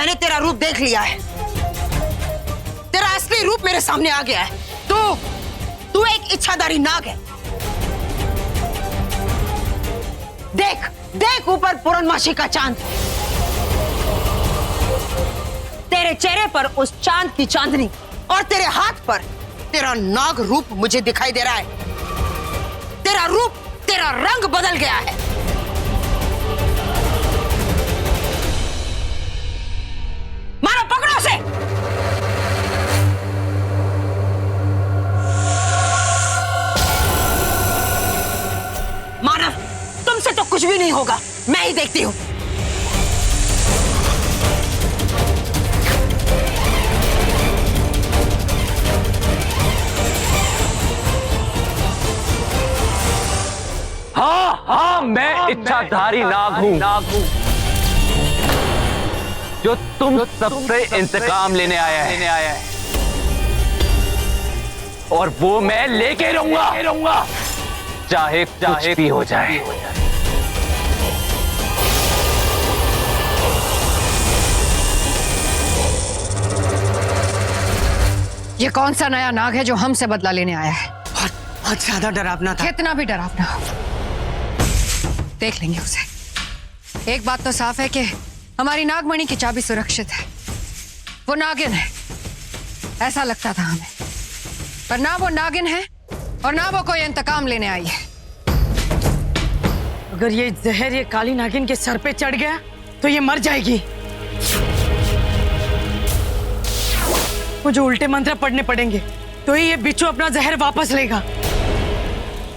मैंने तेरा रूप देख लिया है। तेरा असली रूप मेरे सामने आ गया है। तू एक इच्छाधारी नाग है। देख देख ऊपर पूर्णमासी का चांद। तेरे चेहरे पर उस चांद की चांदनी और तेरे हाथ पर तेरा नाग रूप मुझे दिखाई दे रहा है। तेरा रूप, तेरा रंग बदल गया है। मारो, पकड़ो उसे। मानव, तुमसे तो कुछ भी नहीं होगा, मैं ही देखती हूं। हाँ, मैं इच्छाधारी नाग हूँ जो तुम सबसे इंतकाम लेने आया है और वो मैं लेके रहूंगा, चाहे कुछ भी हो जाए। ये कौन सा नया नाग है जो हमसे बदला लेने आया है? बहुत ज्यादा डरावना था। कितना भी डरावना हो, देख लेंगे उसे। एक बात तो साफ है कि हमारी नागमणि की चाबी सुरक्षित है। वो नागिन है, ऐसा लगता था हमें, पर ना वो नागिन है और ना वो कोई इंतकाम लेने आई है। अगर ये जहर ये काली नागिन के सर पे चढ़ गया तो ये मर जाएगी। मुझे उल्टे मंत्र पढ़ने पड़ेंगे तो ही ये बिच्छू अपना जहर वापस लेगा।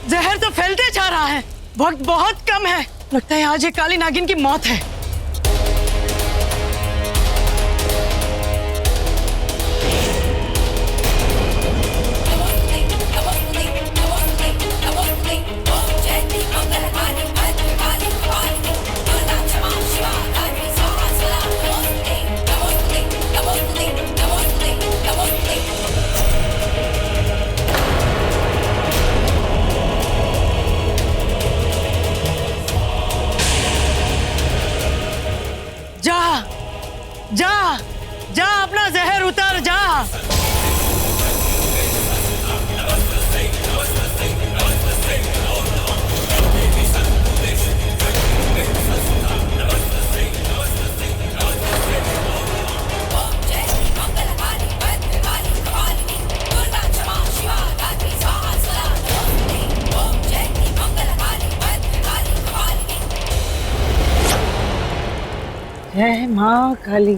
जहर तो फैलते जा रहा है, वक्त बहुत कम है। लगता है आज ये काली नागिन की मौत है। जा अपना जहर उतार जा। जय मां काली,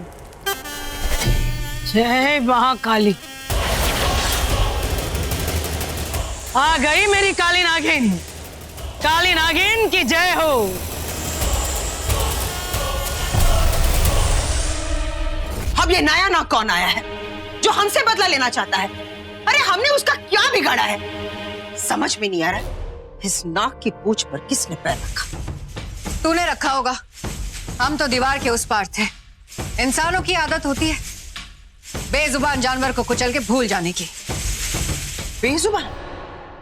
जय महाकाली। आ गई मेरी काली नागिन। काली नागिन की जय हो। अब ये नया नाग कौन आया है जो हमसे बदला लेना चाहता है? अरे हमने उसका क्या बिगाड़ा है? समझ में नहीं आ रहा इस नाग की पूंछ पर किसने पैर रखा। तूने रखा होगा, हम तो दीवार के उस पार थे। इंसानों की आदत होती है बेजुबान जानवर को कुचल के भूल जाने की। बेजुबान?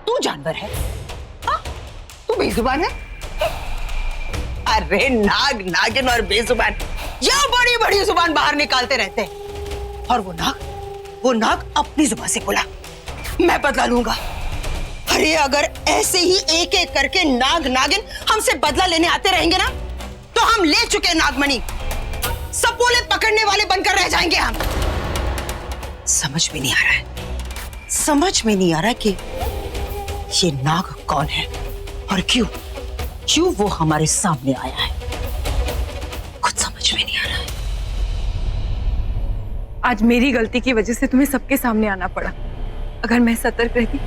तू जानवर है? हाँ? तू बेजुबान है? अरे नाग, नागिन और बेजुबान, ये बड़ी बड़ी जुबान बाहर निकालते रहते हैं। और वो नाग अपनी जुबान से बोला, मैं बदला लूंगा। अरे अगर ऐसे ही एक एक करके नाग नागिन हमसे बदला लेने आते रहेंगे ना, तो हम ले चुके नागमणि सपोले पकड़ने वाले बनकर रह जाएंगे हम। समझ में नहीं आ रहा है, समझ में नहीं आ रहा कि ये नाग कौन है और क्यों वो हमारे सामने आया है। कुछ समझ में नहीं आ रहा है। आज मेरी गलती की वजह से तुम्हें सबके सामने आना पड़ा। अगर मैं सतर्क रहती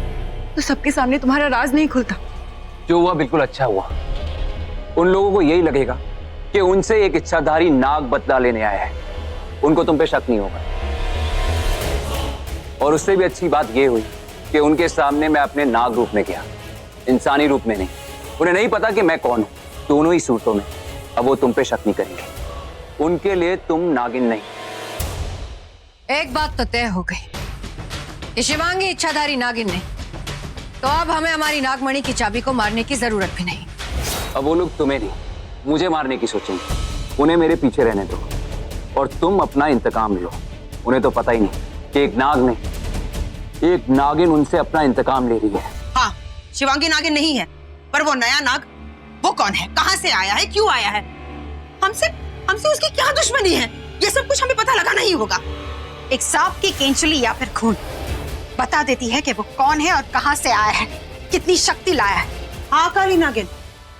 तो सबके सामने तुम्हारा राज नहीं खुलता। जो हुआ बिल्कुल अच्छा हुआ। उन लोगों को यही लगेगा कि उनसे एक इच्छाधारी नाग बदला लेने आया है, उनको तुम पे शक नहीं होगा। और उससे भी अच्छी बात यह हुई कि उनके सामने मैं अपने नाग रूप में गया, इंसानी रूप में नहीं। उन्हें नहीं पता कि मैं कौन हूं। दोनों ही सूरतों में अब वो तुम पे शक नहीं करेंगे। उनके लिए तुम नागिन नहीं। एक बात तो तय हो गई, ये शिवांगी इच्छाधारी नागिन नहीं, तो अब हमें हमारी नागमणि की चाबी को मारने की जरूरत भी नहीं। अब वो लोग तुम्हें नहीं, मुझे मारने की सोचेंगे। उन्हें मेरे पीछे रहने दो। और तुम अपना इंतकाम लो। उन्हें तो पता ही नहीं कि एक नागिन उनसे अपना इंतकाम ले रही है। हाँ, शिवांगी नागिन नहीं है, पर वो नया नाग, वो कौन है, कहां से आया है, क्यों आया है, हमसे उसकी क्या दुश्मनी है, ये सब कुछ हमें पता लगाना ही होगा। एक सांप की केंचुली या फिर खून बता देती है कि वो कौन है और कहां से आया है, कितनी शक्ति लाया है। हाँ काली नागिन,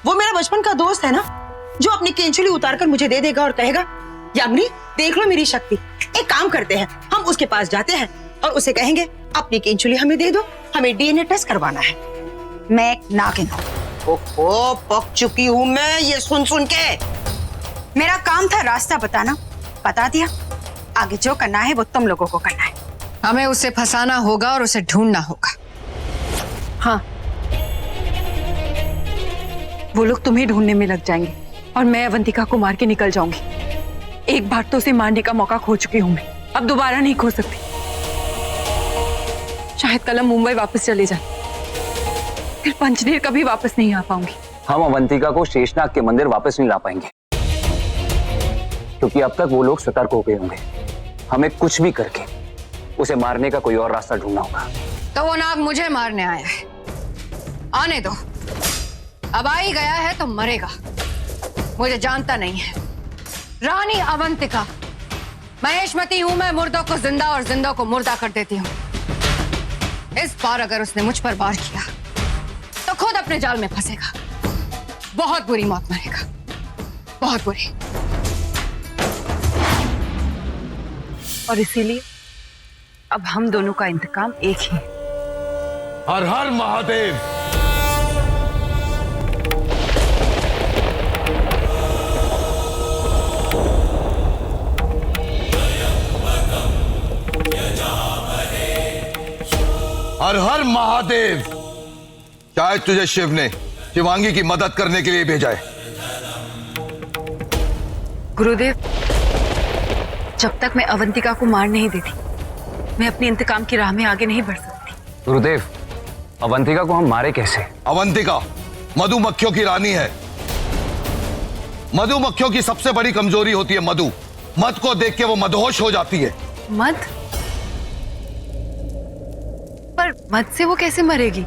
वो मेरा बचपन का दोस्त है ना, जो अपनी केंचुली उतारकर मुझे दे देगा और कहेगा, यामिनी देख लो मेरी शक्ति। एक काम करते हैं, हम उसके पास जाते हैं और उसे कहेंगे अपनी केंचुली हमें दे दो, हमें डीएनए टेस्ट करवाना है। मैं एक नागिन हूँ। ओहो, पक चुकी हूँ मैं ये सुन के। मेरा काम था रास्ता बताना, बता दिया। आगे जो करना है वो तुम लोगों को करना है। हमें उसे फंसाना होगा और उसे ढूंढना होगा। हाँ, वो लोग तुम्हें ढूंढने में लग जाएंगे और मैं अवंतिका को मार के निकल जाऊंगी। एक बार तो उसे मारने का मौका खो चुकी हूं मैं, अब दोबारा नहीं खो सकती। शायद कल हम मुंबई वापस चले जाए, फिर पंचदेर कभी वापस नहीं आ पाऊंगी। हम अवंतिका को शेषनाग के मंदिर वापस नहीं ला पाएंगे, क्योंकि अब तक वो लोग सतर्क हो गए होंगे। हमें कुछ भी करके उसे मारने का कोई और रास्ता ढूंढना होगा। तो वो नाग मुझे मारने आया है, आने दो। अब आ ही गया है तो मरेगा। मुझे जानता नहीं है। रानी अवंतिका, महेशमती हूं मैं, मुर्दों को जिंदा और जिंदों को मुर्दा कर देती हूं। इस बार अगर उसने मुझ पर वार किया तो खुद अपने जाल में फंसेगा, बहुत बुरी मौत मरेगा, बहुत बुरी। और इसीलिए अब हम दोनों का इंतकाम एक ही है। हर हर महादेव। हर हर महादेव। शायद तुझे शिव ने शिवांगी की मदद करने के लिए भेजा है। गुरुदेव, जब तक मैं अवंतिका को मार नहीं देती, मैं अपने इंतकाम की राह में आगे नहीं बढ़ सकती। गुरुदेव, अवंतिका को हम मारे कैसे? अवंतिका मधुमक्खियों की रानी है। मधुमक्खियों की सबसे बड़ी कमजोरी होती है मधु। मध को देख के वो मदहोश हो जाती है। मध? पर मध से वो कैसे मरेगी?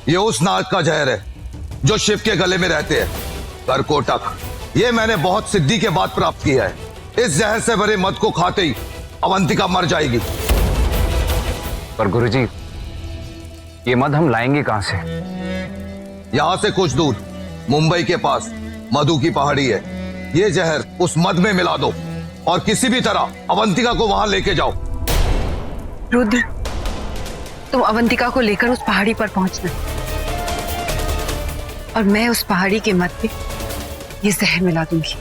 ये उस नाग का जहर है जो शिव के गले में रहते हैं, करकोटक। ये मैंने बहुत सिद्धि के बाद प्राप्त किया है। इस जहर से भरे मद को खाते ही अवंतिका मर जाएगी। पर गुरुजी, ये मद हम लाएंगे कहां से? यहां से कुछ दूर मुंबई के पास मधु की पहाड़ी है। ये जहर उस मद में मिला दो और किसी भी तरह अवंतिका को वहां लेके जाओ। रुद्र, तुम अवंतिका को लेकर उस पहाड़ी पर पहुंचना और मैं उस पहाड़ी के मध्य पे ये जहर मिला दूंगी।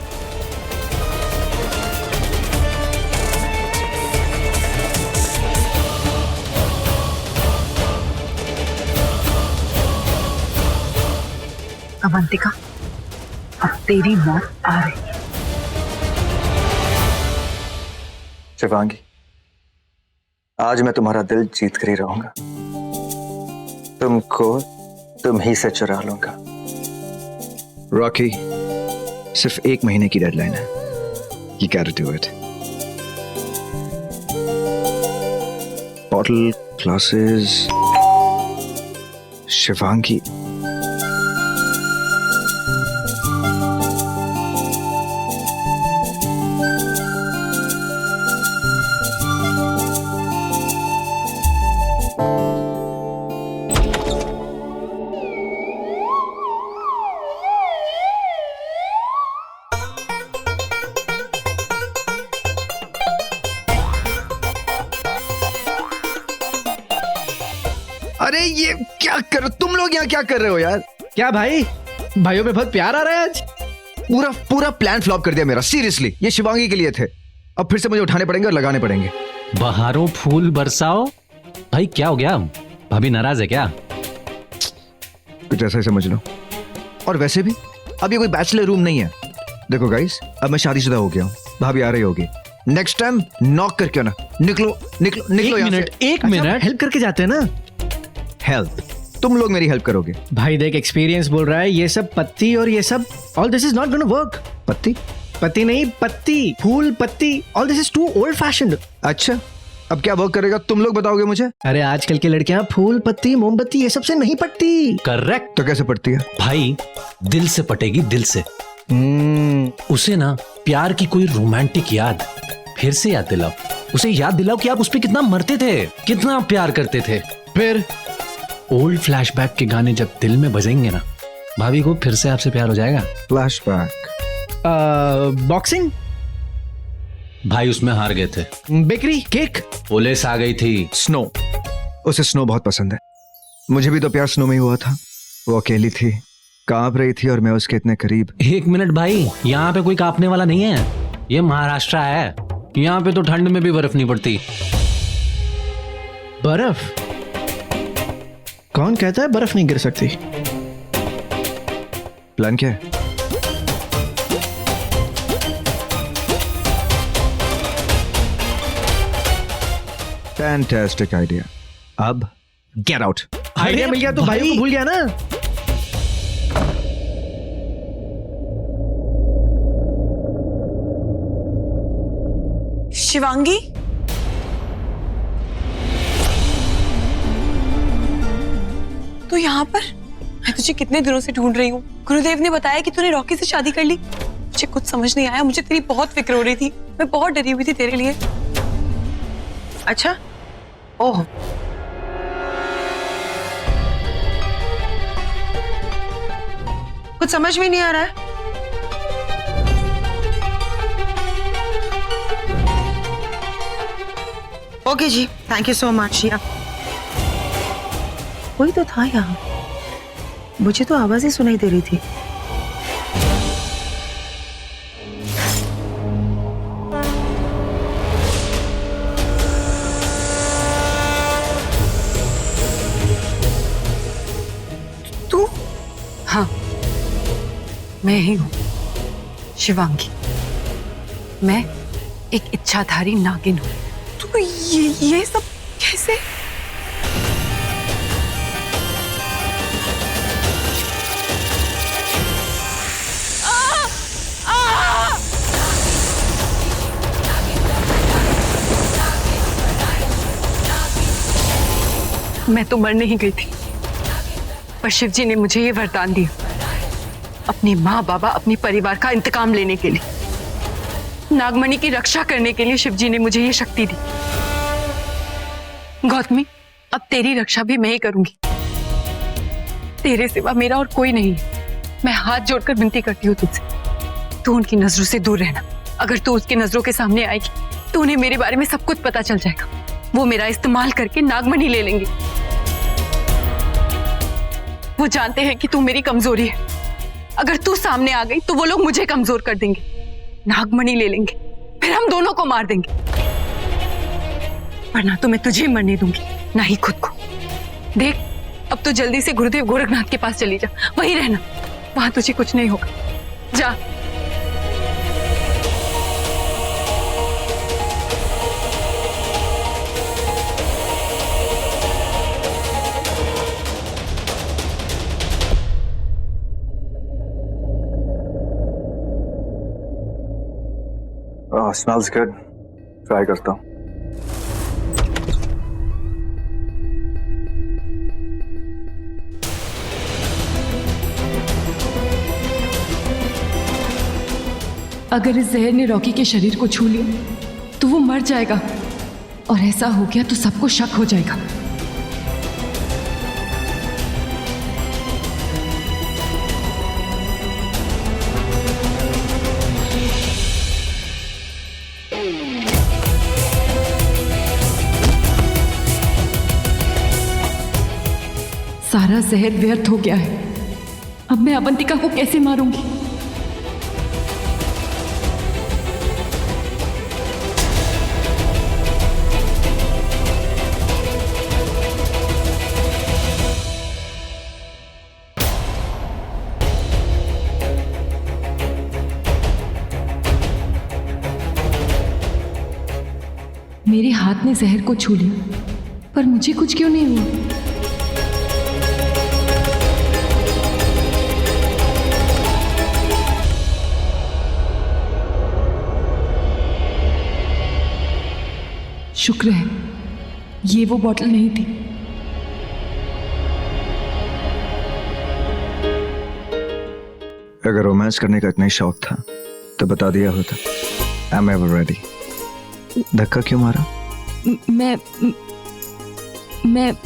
अवंतिका, अब तेरी मौत आ रही है। शिवांगी, आज मैं तुम्हारा दिल जीत कर ही रहूंगा। तुमको तुम ही से चुरा लूंगा। रॉकी, सिर्फ 1 महीने की डेडलाइन है। You gotta do it. Bottle, classes, Shivangi. अरे ये क्या कर, तुम लोग यहाँ क्या कर रहे हो यार? क्या भाई, भाइयों में बहुत प्यार आ रहा है आज। पूरा प्लान फ्लॉप कर दिया मेरा। सीरियसली, ये शिवांगी के लिए थे। अब फिर से मुझे उठाने पड़ेंगे और लगाने पड़ेंगे। बहारों फूल बरसाओ। भाई क्या हो गया, भाभी नाराज है क्या? कुछ ऐसा ही समझ लो। और वैसे भी अब ये कोई बैचलर रूम नहीं है। देखो गाइस, अब मैं शादीशुदा हो गया हूँ, भाभी आ रही होगी। नेक्स्ट टाइम नॉक करके ना, निकलो निकलो निकलो यहाँ से। एक मिनट हेल्प करके जाते हैं ना। हेल्प? तुम लोग मेरी हेल्प करोगे? भाई देख, एक्सपीरियंस बोल रहा है, ये सब पत्ती और ये सब, all this is not gonna work. पत्ती? पत्ती नहीं, पत्ती, फूल पत्ती, all this is too old fashioned. अच्छा, अब क्या वर्क करेगा तुम लोग बताओगे मुझे? अरे आजकल की लड़कियां फूल पत्ती मोमबत्ती ये सब से नहीं पटती। करेक्ट। तो कैसे पड़ती है? भाई दिल से पटेगी, दिल से। उसे ना प्यार की कोई रोमांटिक याद फिर से याद दिलाओ। उसे याद दिलाओ कि आप उस पे कितना मरते थे, कितना प्यार करते थे। फिर ओल्ड फ्लैशबैक के गाने जब दिल में बजेंगे ना, भाभी को फिर से आपसे प्यार हो जाएगा। फ्लैशबैक? बॉक्सिंग? भाई उसमें हार गए थे। बेकरी? केक? पुलिस आ गई थी। स्नो। उसे स्नो बहुत पसंद है। मुझे भी तो प्यार स्नो में ही हुआ था। वो अकेली थी, कांप रही थी और मैं उसके इतने करीब। एक मिनट भाई, यहाँ पे कोई कांपने वाला नहीं है। ये महाराष्ट्र है, यहाँ पे तो ठंड में भी बर्फ नहीं पड़ती। बर्फ? कौन कहता है बर्फ नहीं गिर सकती? प्लान क्या है? Fantastic idea. अब गेट आउट। आइडिया मिल गया तो भाई को भूल गया ना। शिवांगी, तू यहाँ पर? मैं तुझे कितने दिनों से ढूंढ रही हूँ। गुरुदेव ने बताया कि तूने रॉकी से शादी कर ली। मुझे कुछ समझ नहीं आया। मुझे तेरी बहुत फिक्र हो रही थी। मैं बहुत डरी हुई थी तेरे लिए। अच्छा, ओह, कुछ समझ में नहीं आ रहा है। ओके जी, थैंक यू सो मच। या कोई तो था यहाँ, मुझे तो आवाज ही सुनाई दे रही थी। तू? हाँ, मैं ही हूँ शिवांगी। मैं एक इच्छाधारी नागिन हूँ। तू ये सब कैसे? मैं तो मर नहीं गई थी, पर शिव जी ने मुझे ये वरदान दिया, अपने माँ बाबा अपने परिवार का इंतकाम लेने के लिए, नागमणि की रक्षा करने के लिए शिव जी ने मुझे ये शक्ति दी। गौतमी, अब तेरी रक्षा भी मैं ही करूंगी। तेरे सिवा मेरा और कोई नहीं है। मैं हाथ जोड़कर विनती करती हूँ तुझसे, तू उनकी नजरों से दूर रहना। अगर तू उसकी नजरों के सामने आएगी तो उन्हें मेरे बारे में सब कुछ पता चल जाएगा। वो मेरा इस्तेमाल करके नागमणि ले लेंगे। वो जानते हैं कि तू मेरी कमजोरी है। अगर तू सामने आ गई तो वो लोग मुझे कमजोर कर देंगे, नागमणि ले लेंगे, फिर हम दोनों को मार देंगे। पर ना तो मैं तुझे मरने दूंगी, ना ही खुद को। देख, अब तो जल्दी से गुरुदेव गोरखनाथ के पास चली जा, वहीं रहना, वहां तुझे कुछ नहीं होगा। जा। स्मेल्स गुड, ट्राई करता हूँ। अगर इस जहर ने रॉकी के शरीर को छू लिया तो वो मर जाएगा, और ऐसा हो गया तो सबको शक हो जाएगा। सारा जहर व्यर्थ हो गया है। अब मैं अवंतिका को कैसे मारूंगी? मेरे हाथ ने जहर को छू लिया, पर मुझे कुछ क्यों नहीं हुआ? शुक्र है ये वो बॉटल नहीं थी। अगर रोमांस करने का इतना ही शौक था तो बता दिया होता। I am ever ready. धक्का क्यों मारा? मैं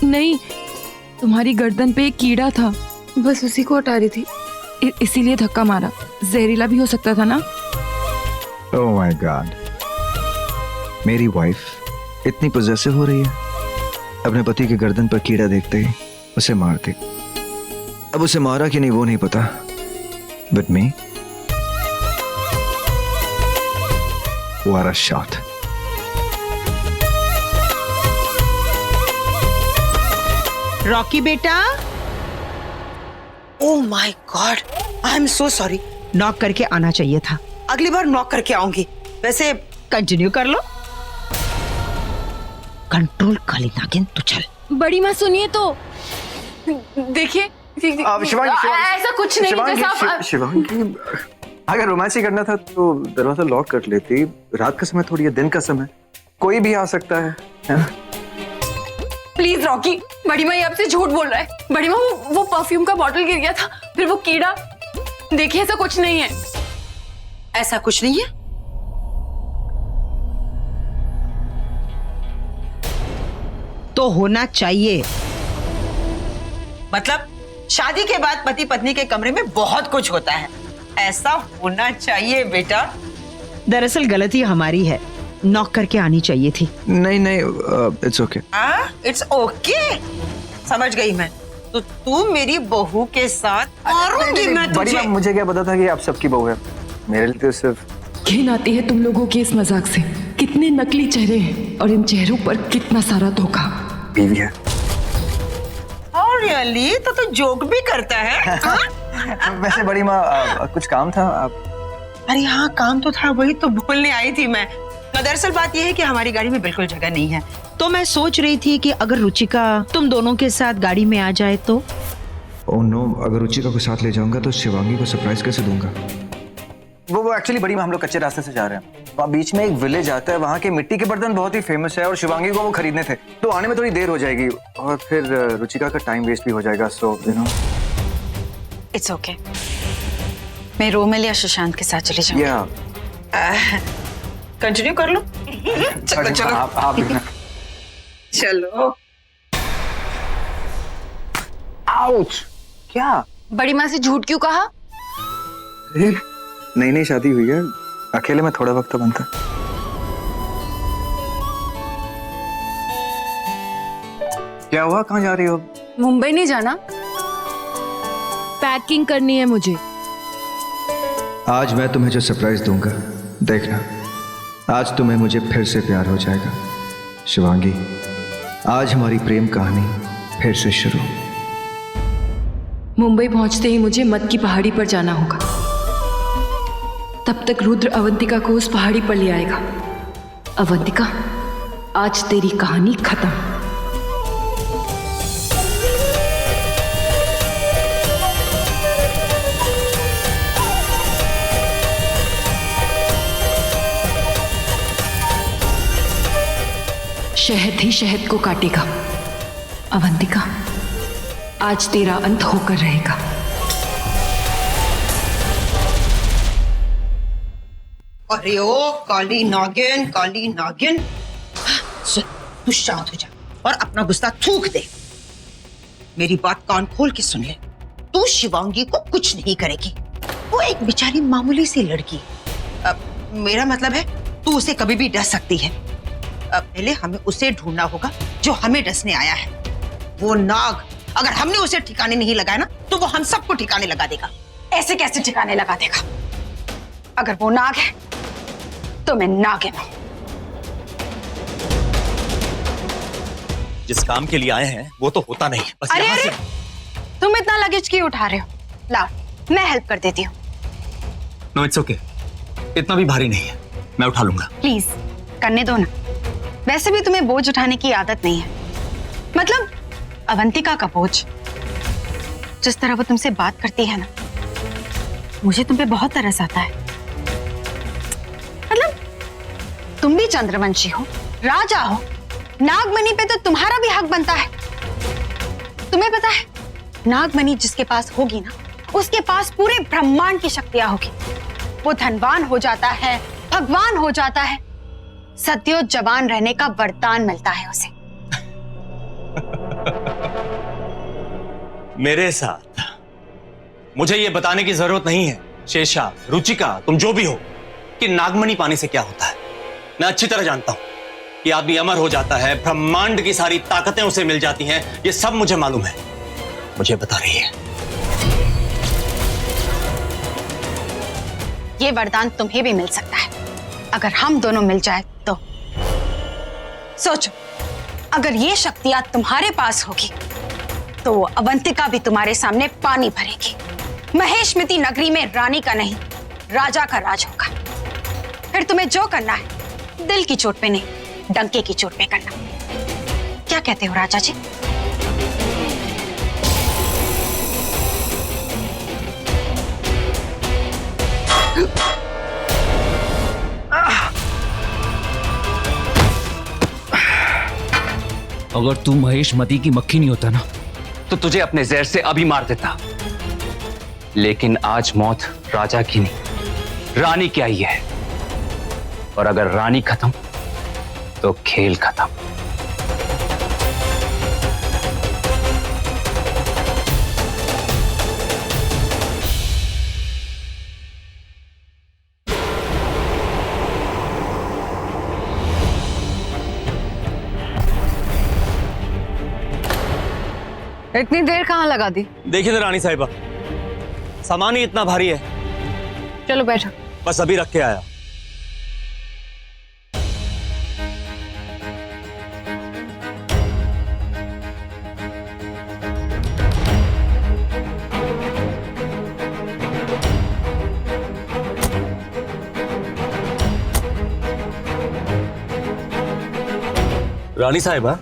नहीं, तुम्हारी गर्दन पे एक कीड़ा था, बस उसी को हटा रही थी, इसीलिए धक्का मारा। जहरीला भी हो सकता था ना। ओह माय गॉड, मेरी वाइफ इतनी पोजेसिव हो रही है, अपने पति के गर्दन पर कीड़ा देखते ही उसे मार दी। अब उसे मारा कि नहीं वो नहीं पता, but me, what a shot। Rocky बेटा, oh my God, I am so sorry. Knock करके आना चाहिए था। अगली बार नॉक करके आऊंगी। वैसे कंटिन्यू कर लो। कंट्रोल काली नागिन, तू चल। बड़ी माँ सुनिए तो, देखिए ऐसा कुछ नहीं था। शिवांगी, अगर रोमांस ही करना था तो दरवाजा लॉक कर लेती। रात का समय थोड़ी है, दिन का समय, कोई भी आ सकता है ना? प्लीज रॉकी, बड़ी माँ आपसे झूठ बोल रहा है। बड़ी माँ वो परफ्यूम का बॉटल गिर गया था, फिर वो कीड़ा। देखिए ऐसा कुछ नहीं है। ऐसा कुछ नहीं है? तो होना चाहिए। मतलब शादी के बाद पति पत्नी के कमरे में बहुत कुछ होता है, ऐसा होना चाहिए बेटा। दरअसल गलती हमारी है, नॉक करके आनी चाहिए थी। नहीं, इट्स ओके। इट्स ओके, समझ गई मैं। तो तू मेरी बहू के साथ मारूंगी मैं तुझे। बड़ी माँ, मुझे क्या पता था कि आप सबकी बहू है। मेरे लिए तो सिर्फ घिन आती है तुम लोगों के इस मजाक से। कितने नकली चेहरे हैं और इन चेहरों पर कितना सारा धोखा। बीवी है। और रियली तो जोक भी करता है। वैसे बड़ी माँ, कुछ काम था आप? अरे हाँ, काम तो था, वही तो बोलने आई थी मैं। दरअसल बात यह है कि हमारी गाड़ी में बिल्कुल जगह नहीं है, तो मैं सोच रही थी कि अगर रुचिका तुम दोनों के साथ गाड़ी में आ जाए तो। ओह नो, अगर रुचिका को साथ ले जाऊंगा तो शिवांगी को सरप्राइज कैसे दूंगा? वो एक्चुअली बड़ी माँ, हम लोग कच्चे रास्ते से जा रहे हैं। वहाँ बीच में एक विलेज आता है, वहाँ के मिट्टी के बर्तन बहुत ही फेमस है और शिवांगी को वो खरीदने थे, तो आने में थोड़ी देर हो जाएगी और फिर रुचिका का टाइम वेस्ट भी हो जाएगा। So you know, it's okay, मैं रोमिल या सुशांत के साथ चली जाऊंगी। कंटिन्यू कर लो। चलो चलो आप भी ना। चलो। आउच, क्या? बड़ी माँ से झूठ क्यों कहा? नई शादी हुई है, अकेले में थोड़ा वक्त तो बनता। क्या हुआ, कहाँ जा रही हो? मुंबई नहीं जाना? पैकिंग करनी है मुझे। आज मैं तुम्हें जो सरप्राइज दूंगा, देखना, आज तुम्हें मुझे फिर से प्यार हो जाएगा। शिवांगी, आज हमारी प्रेम कहानी फिर से शुरू। मुंबई पहुंचते ही मुझे मत की पहाड़ी पर जाना होगा। तब तक रुद्र अवंतिका को उस पहाड़ी पर ले आएगा। अवंतिका, आज तेरी कहानी खत्म। शहद ही शहद को काटेगा। अवंतिका, आज तेरा अंत होकर रहेगा। अरे ओ काली नागिन, काली नागिन, सुन, तू शांत हो जा और अपना गुस्सा थूक दे। मेरी बात कान खोल के सुन ले। तू शिवांगी को कुछ नहीं करेगी, वो एक बेचारी मामूली सी लड़की। मेरा मतलब है तू उसे कभी भी डस सकती है। पहले हमें उसे ढूंढना होगा जो हमें डसने आया है। वो नाग, अगर हमने उसे ठिकाने नहीं लगाया ना तो वो हम सबको ठिकाने लगा देगा। ऐसे कैसे ठिकाने लगा देगा? अगर वो नाग है तो मैं नागिन हूं। जिस काम के लिए आए हैं वो तो होता नहीं। बस अरे यहाँ अरे, से... तुम इतना लगेज क्यों उठा रहे हो? लाओ, मैं हेल्प कर देती हूँ। नो, इट्स ओके, इतना भी भारी नहीं है, मैं उठा लूंगा। प्लीज करने दो ना। वैसे भी तुम्हें बोझ उठाने की आदत नहीं है। मतलब अवंतिका का बोझ। जिस तरह वो तुमसे बात करती है ना, मुझे तुम पे बहुत तरस आता है। मतलब तुम भी चंद्रवंशी हो, राजा हो, नागमणि पे तो तुम्हारा भी हक बनता है। तुम्हें पता है, नागमणि जिसके पास होगी ना, उसके पास पूरे ब्रह्मांड की शक्तियां होगी। वो धनवान हो जाता है, भगवान हो जाता है, सदियों जवान रहने का वरदान मिलता है उसे। मेरे साथ मुझे यह बताने की जरूरत नहीं है शेषा, रुचिका, तुम जो भी हो, कि नागमणि पाने से क्या होता है। मैं अच्छी तरह जानता हूं कि आदमी अमर हो जाता है, ब्रह्मांड की सारी ताकतें उसे मिल जाती हैं। ये सब मुझे मालूम है। मुझे बता रही है। ये वरदान तुम्हें भी मिल सकता है अगर हम दोनों मिल जाए तो। सोचो, अगर ये शक्तियां तुम्हारे पास होगी तो अवंतिका भी तुम्हारे सामने पानी भरेगी। महेशमती नगरी में रानी का नहीं, राजा का राज होगा। फिर तुम्हें जो करना है, दिल की चोट पे नहीं, डंके की चोट पे करना। क्या कहते हो राजा जी? अगर तू महेशमती की मक्खी नहीं होता ना, तो तुझे अपने जहर से अभी मार देता। लेकिन आज मौत राजा की नहीं, रानी की आई है। और अगर रानी खत्म तो खेल खत्म। इतनी देर कहाँ लगा दी? देखिए ना रानी साहिबा, सामान ही इतना भारी है। चलो बैठो। बस अभी रख के आया। रानी साहिबा,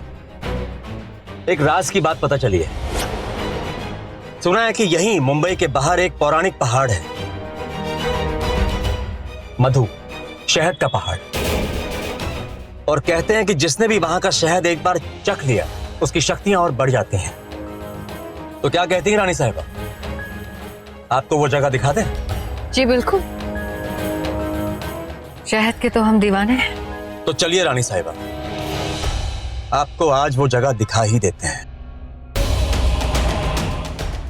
एक राज की बात पता चली है। सुना है कि यहीं मुंबई के बाहर एक पौराणिक पहाड़ है, मधु, शहद का पहाड़। और कहते हैं कि जिसने भी वहां का शहद एक बार चख लिया, उसकी शक्तियां और बढ़ जाती हैं। तो क्या कहती हैं रानी साहिबा, आपको वो जगह दिखा दें? जी बिल्कुल, शहद के तो हम दीवाने हैं। तो चलिए रानी साहिबा, आपको आज वो जगह दिखा ही देते हैं।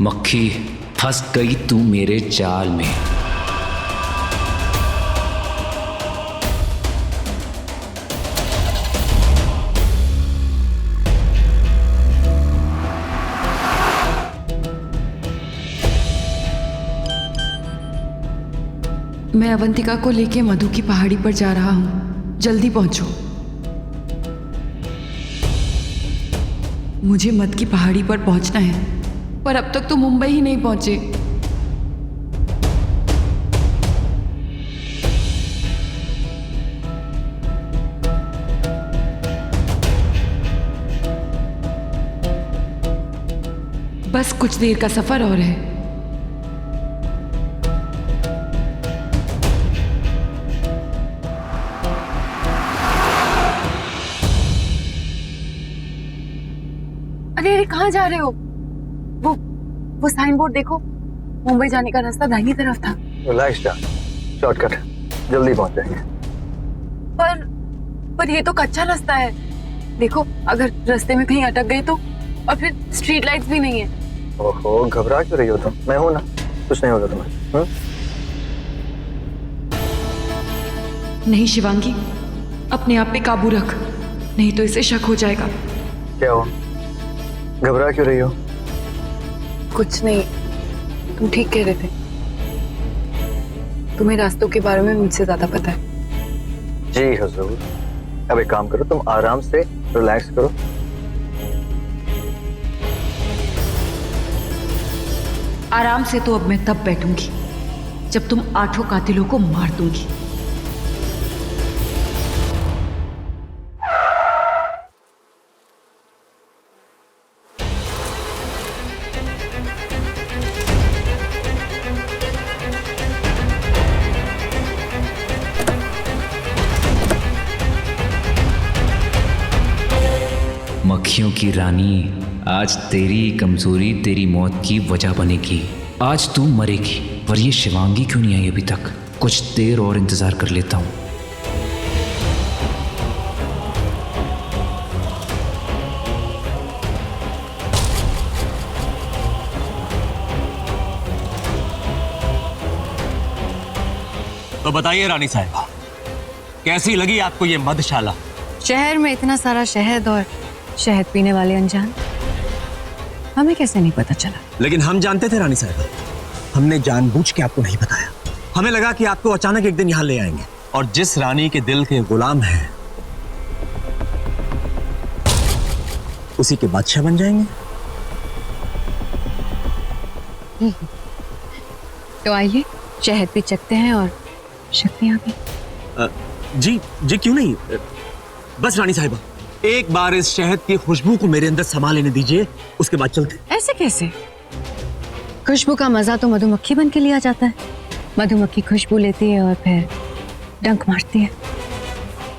मक्खी, फंस गई तू मेरे जाल में। मैं अवंतिका को लेके मधु की पहाड़ी पर जा रहा हूं, जल्दी पहुंचो। मुझे मध की पहाड़ी पर पहुंचना है, पर अब तक तो मुंबई ही नहीं पहुंचे। बस कुछ देर का सफर और है। अरे अरे, कहाँ जा रहे हो? वो साइन बोर्ड देखो, मुंबई जाने का रास्ता दाहिनी तरफ था। रिलैक्स जा, शॉर्टकट, जल्दी पहुंच जाएंगे। पर ये तो कच्चा रास्ता है। देखो, अगर रास्ते में कहीं अटक गए तो, और फिर स्ट्रीट लाइट्स भी नहीं है। ओहो, घबरा क्यों रही हो तुम? मैं हूं ना, कुछ नहीं होगा तुम्हें। नहीं शिवांगी, अपने आप पे काबू रख, नहीं तो इसे शक हो जाएगा। क्या हो, घबरा क्यों रही हो? कुछ नहीं, तुम ठीक कह रहे थे। तुम्हें रास्तों के बारे में मुझसे ज्यादा पता है। जी हुजूर। अब एक काम करो, तुम आराम से रिलैक्स करो। आराम से तो अब मैं तब बैठूंगी जब तुम 8 कातिलों को मार दूंगी। अखियों की रानी, आज तेरी कमजोरी तेरी मौत की वजह बनेगी। आज तू मरेगी। पर ये शिवांगी क्यों नहीं आई अभी तक? कुछ देर और इंतजार कर लेता हूँ। तो बताइए रानी साहिबा, कैसी लगी आपको ये मधुशाला? शहर में इतना सारा शहद और शहद पीने वाले अनजान, हमें कैसे नहीं पता चला? लेकिन हम जानते थे रानी साहिबा, हमने जानबूझ के आपको नहीं बताया। हमें लगा कि आपको अचानक एक दिन यहाँ ले आएंगे, और जिस रानी के दिल के गुलाम हैं उसी के बादशाह बन जाएंगे। तो आइए शहद भी चखते हैं और शक्तियां भी। जी जी, क्यों नहीं। बस रानी साहिबा, एक बार इस शहद की खुशबू को मेरे अंदर समा लेने दीजिए, उसके बाद चलते। ऐसे कैसे? खुशबू का मजा तो मधुमक्खी बन के लिया जाता है। मधुमक्खी खुशबू लेती है और फिर डंक मारती है।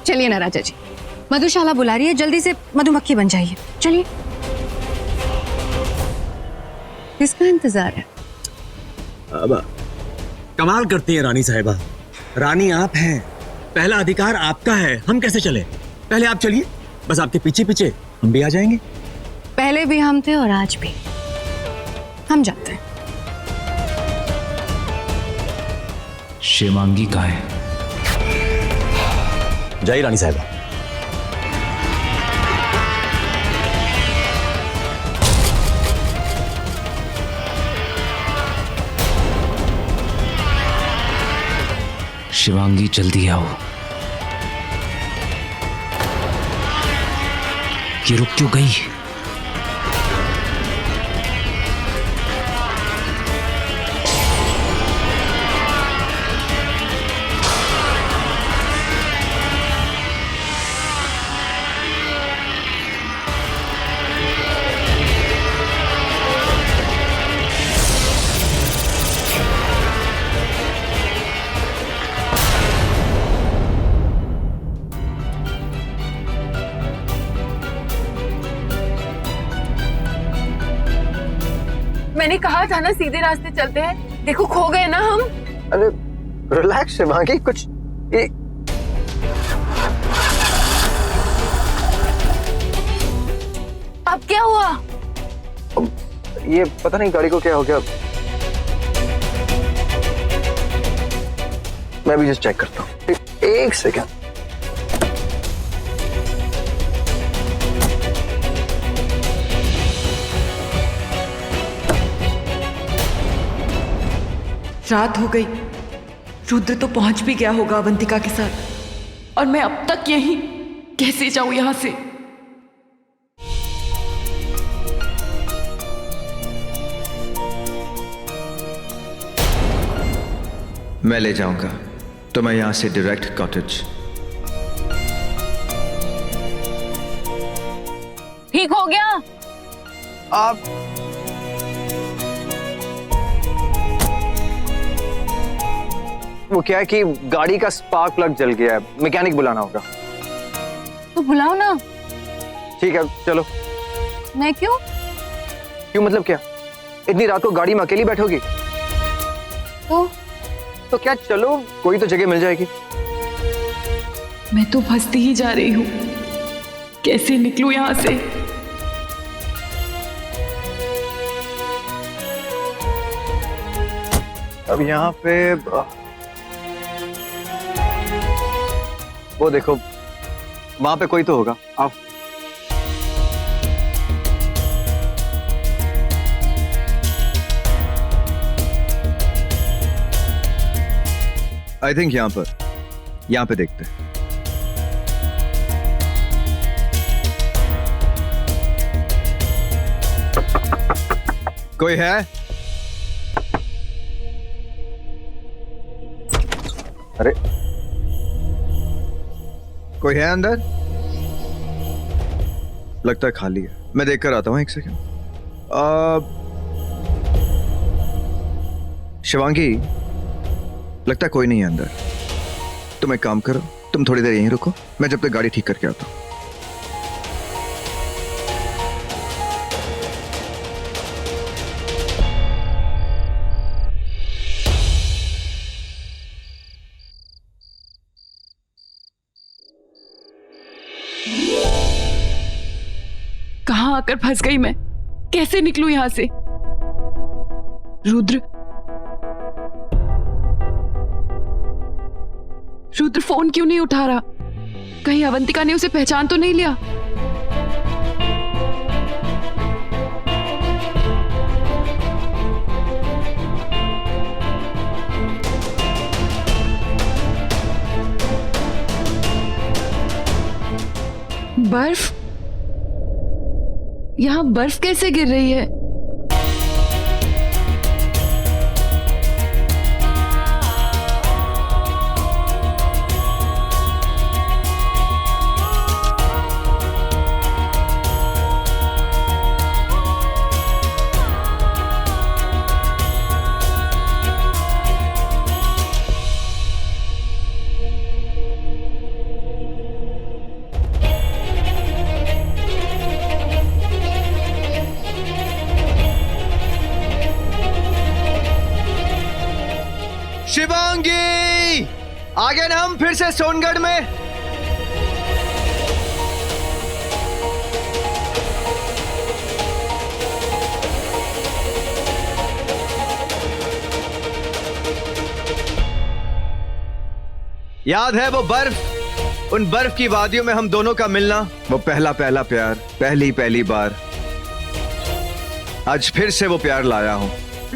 चलिए ना राजा जी, मधुशाला बुला रही है, जल्दी से मधुमक्खी बन जाइए। चलिए। किसका इंतजार है? अब कमाल करती है रानी साहिबा। रानी आप हैं, पहला अधिकार आपका है, हम कैसे चले? पहले आप चलिए, बस आपके पीछे पीछे हम भी आ जाएंगे। पहले भी हम थे और आज भी हम जाते हैं। शिवांगी कहाँ है? जाइए रानी साहिबा। शिवांगी जल्दी आओ। ये रुक क्यों गई? मैंने कहा था ना सीधे रास्ते चलते हैं। देखो खो गए ना हम। अरे रिलैक्स शिवांगी, कुछ अब क्या हुआ? ये पता नहीं गाड़ी को क्या हो गया। मैं भी जस्ट चेक करता हूँ, एक सेकेंड। रात हो गई। रुद्र तो पहुंच भी गया होगा अवंतिका के साथ, और मैं अब तक यहीं कैसे जाऊं यहां से? मैं ले जाऊंगा तो मैं यहां से डायरेक्ट कॉटेज। ठीक हो गया? आप वो क्या है कि गाड़ी का स्पार्क प्लग जल गया है, मैकेनिक बुलाना होगा। तो बुलाओ ना। ठीक है चलो। मैं क्यों? क्यों मतलब क्या? इतनी रात को गाड़ी में अकेली बैठोगी? तो क्या, चलो कोई तो जगह मिल जाएगी। मैं तो फंसती ही जा रही हूं, कैसे निकलूं यहां से? अब यहाँ पे वो देखो, वहां पे कोई तो होगा। आओ। आई थिंक यहां पे देखते हैं। कोई है? अरे कोई है अंदर? लगता है खाली है। मैं देख कर आता हूं, एक सेकंड। शिवांगी, लगता है कोई नहीं है अंदर। तुम एक काम करो, तुम थोड़ी देर यहीं रुको, मैं जब तक गाड़ी ठीक करके आता हूं। यहाँ आकर फंस गई मैं? कैसे निकलूं यहाँ से? रुद्र फोन क्यों नहीं उठा रहा? कहीं अवंतिका ने उसे पहचान तो नहीं लिया? बर्फ? यहाँ बर्फ कैसे गिर रही है? शिवांगी, आ गए ना हम फिर से सोनगढ़ में। याद है वो बर्फ? उन बर्फ की वादियों में हम दोनों का मिलना, वो पहला प्यार, पहली बार। आज फिर से वो प्यार लाया हूं।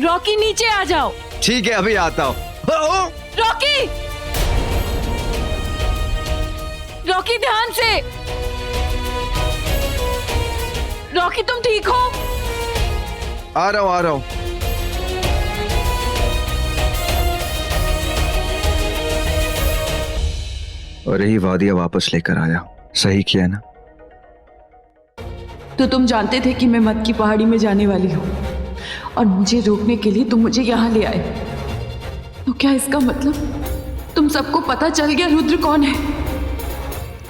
रॉकी नीचे आ जाओ। ठीक है, अभी आता हूं। रॉकी! रॉकी ध्यान से! रॉकी तुम ठीक हो? आ रहा हूं। और यही वादिया वापस लेकर आया। सही किया ना? तो तुम जानते थे कि मैं मत की पहाड़ी में जाने वाली हूँ और मुझे रोकने के लिए तुम मुझे यहाँ ले आए। तो क्या इसका मतलब तुम सबको पता चल गया रुद्र कौन है?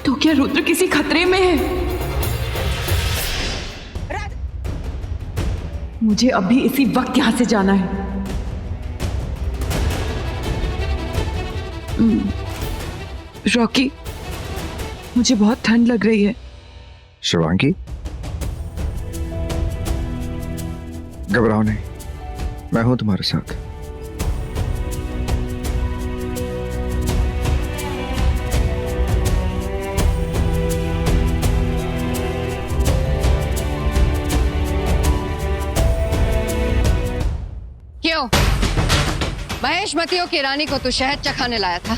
तो क्या रुद्र किसी खतरे में है? मुझे अभी इसी वक्त यहाँ से जाना है। रॉकी, मुझे बहुत ठंड लग रही है। शिवांगी, घबराओ नहीं, मैं हूं तुम्हारे साथ। क्यों? महेशमतियों की रानी को तू शहद चखाने लाया था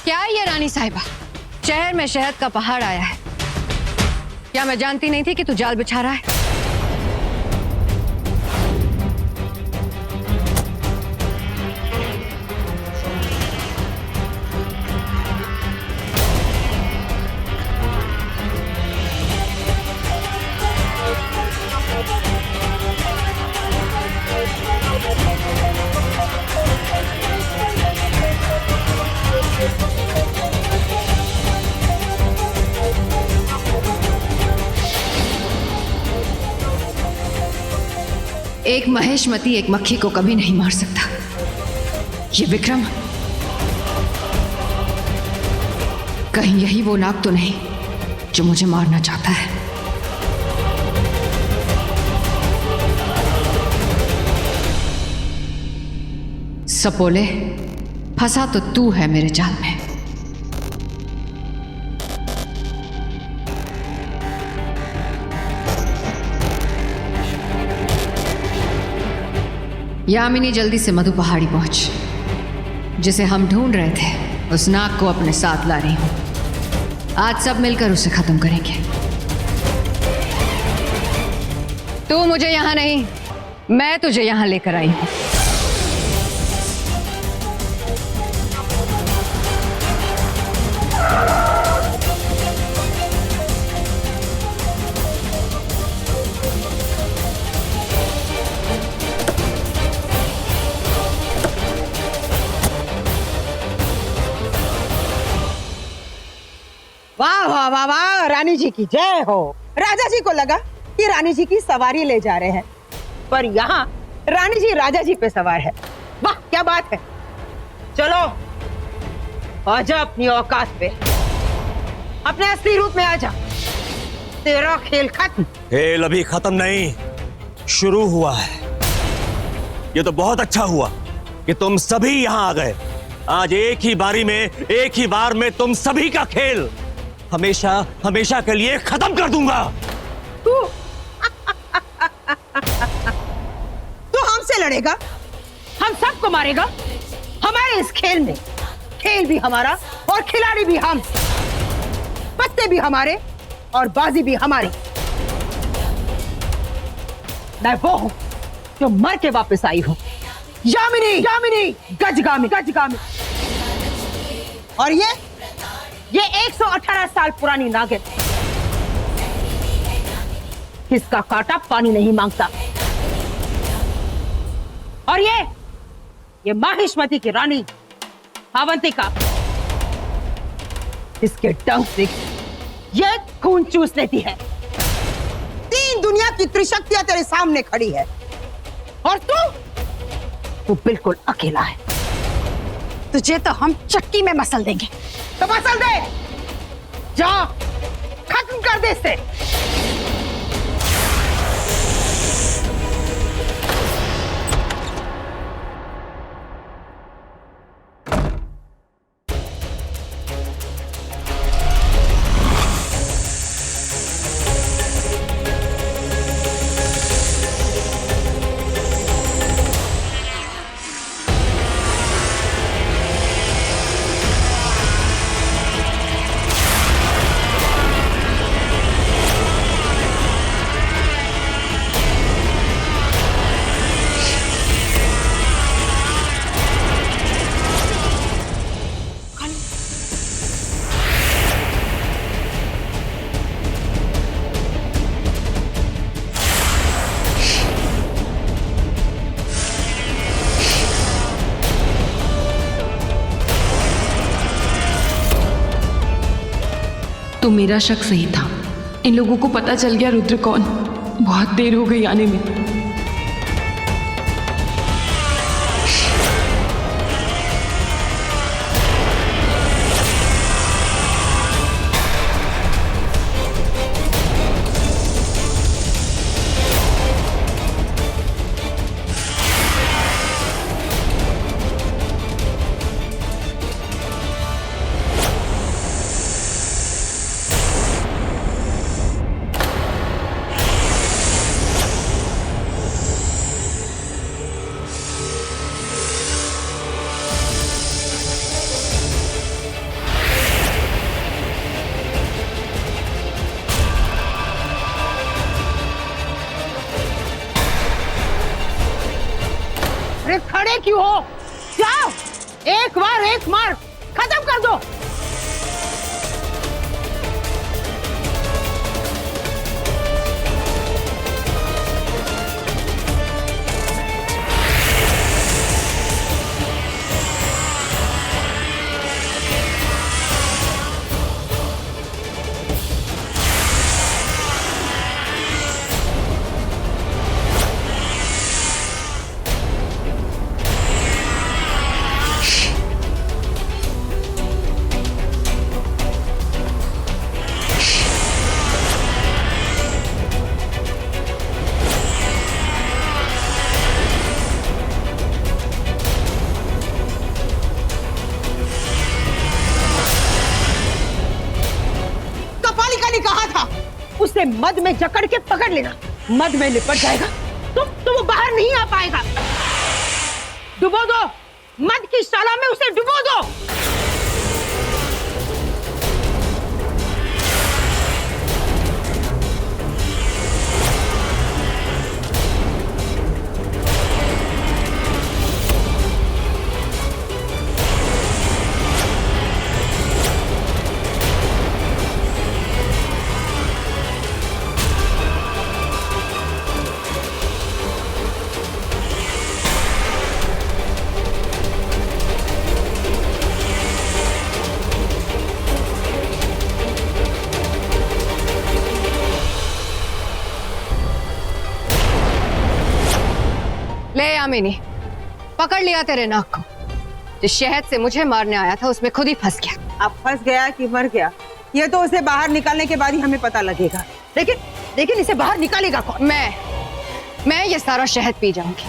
क्या? ये रानी साहिबा, शहर में शहद का पहाड़ आया है। क्या मैं जानती नहीं थी कि तू जाल बिछा रहा है? एक महेशमती एक मक्खी को कभी नहीं मार सकता। ये विक्रम कहीं यही वो नाग तो नहीं जो मुझे मारना चाहता है? सपोले, फंसा तो तू है मेरे जाल में। यामिनी, जल्दी से मधु पहाड़ी पहुंच। जिसे हम ढूंढ रहे थे उस नाग को अपने साथ ला रही हूं। आज सब मिलकर उसे खत्म करेंगे। तू मुझे यहां नहीं, मैं तुझे यहां लेकर आई हूं। वाह वाह वाह वाह, रानी जी की जय हो। राजा जी को लगा कि रानी जी की सवारी ले जा रहे हैं, पर यहाँ रानी जी राजा जी पे सवार है। वाह क्या बात है। चलो आजा अपनी औकात पे, अपने असली रूप में आजा। तेरा खेल खत्म। खेल अभी खत्म नहीं, शुरू हुआ है। ये तो बहुत अच्छा हुआ कि तुम सभी यहां आ गए। आज एक ही बारी में, एक ही बार में तुम सभी का खेल हमेशा हमेशा के लिए खत्म कर दूंगा। तू हमसे लड़ेगा, हम सबको मारेगा। हमारे इस खेल में खेल भी हमारा और खिलाड़ी भी हम, पत्ते भी हमारे और बाजी भी हमारी। मैं वो हूं जो मर के वापस आई हूं, यामिनी, यामिनी गजगामी, गजगामी। और ये 118 साल पुरानी नागिन, किसका कांटा पानी नहीं मांगता। और ये माहिष्मति की रानी अवंतिका, इसके डंक से ये खून चूस लेती है। 3 दुनिया की त्रिशक्तियां तेरे सामने खड़ी है और तू बिल्कुल अकेला है। तुझे तो हम चक्की में मसल देंगे। तो मसल दे, जा, खत्म कर दे इसे। तो मेरा शक सही था। इन लोगों को पता चल गया रुद्र कौन। बहुत देर हो गई आने में। अरे खड़े क्यों हो? जाओ, एक बार एक मार खत्म कर दो। उसे मद में जकड़ के पकड़ लेना। मद में लिपट जाएगा तो वो बाहर नहीं आ पाएगा। डुबो दो, मद की शाला में उसे डुबो दो। ले यामिनी, पकड़ लिया तेरे नाक को। जिस शहद से मुझे मारने आया था उसमें खुद ही फंस गया। अब फंस गया कि मर गया, ये तो उसे बाहर निकालने के बाद ही हमें पता लगेगा। लेकिन लेकिन इसे बाहर निकालेगा कौन? मैं ये सारा शहद पी जाऊंगी।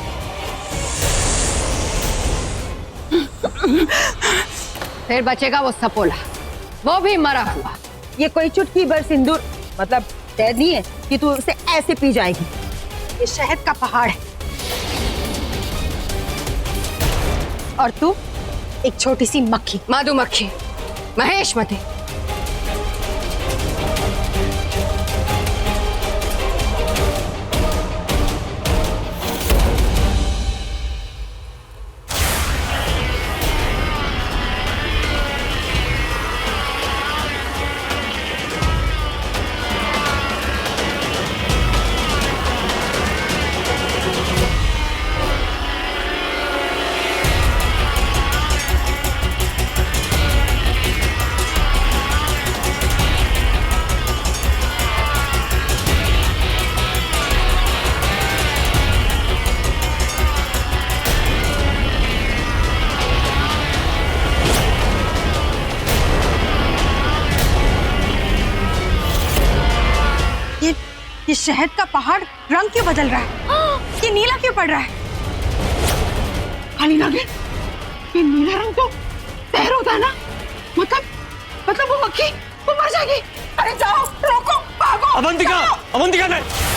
फिर बचेगा वो सपोला, वो भी मरा हुआ। ये कोई चुटकी भर सिंदूर मतलब शहद नहीं है कि तू उसे ऐसे पी जाएगी। ये शहद का पहाड़ है और तू एक छोटी सी मक्खी। मधुमक्खी, महेशमती। ये शहद का पहाड़ रंग क्यों बदल रहा है? ये नीला क्यों पड़ रहा है? काली नागिन, ये नीला रंग तो जहर होता है ना? मतलब वो मक्खी वो मर जाएगी। अरे जाओ, रोको, भागो। अवंतिका, अवंतिका नहीं।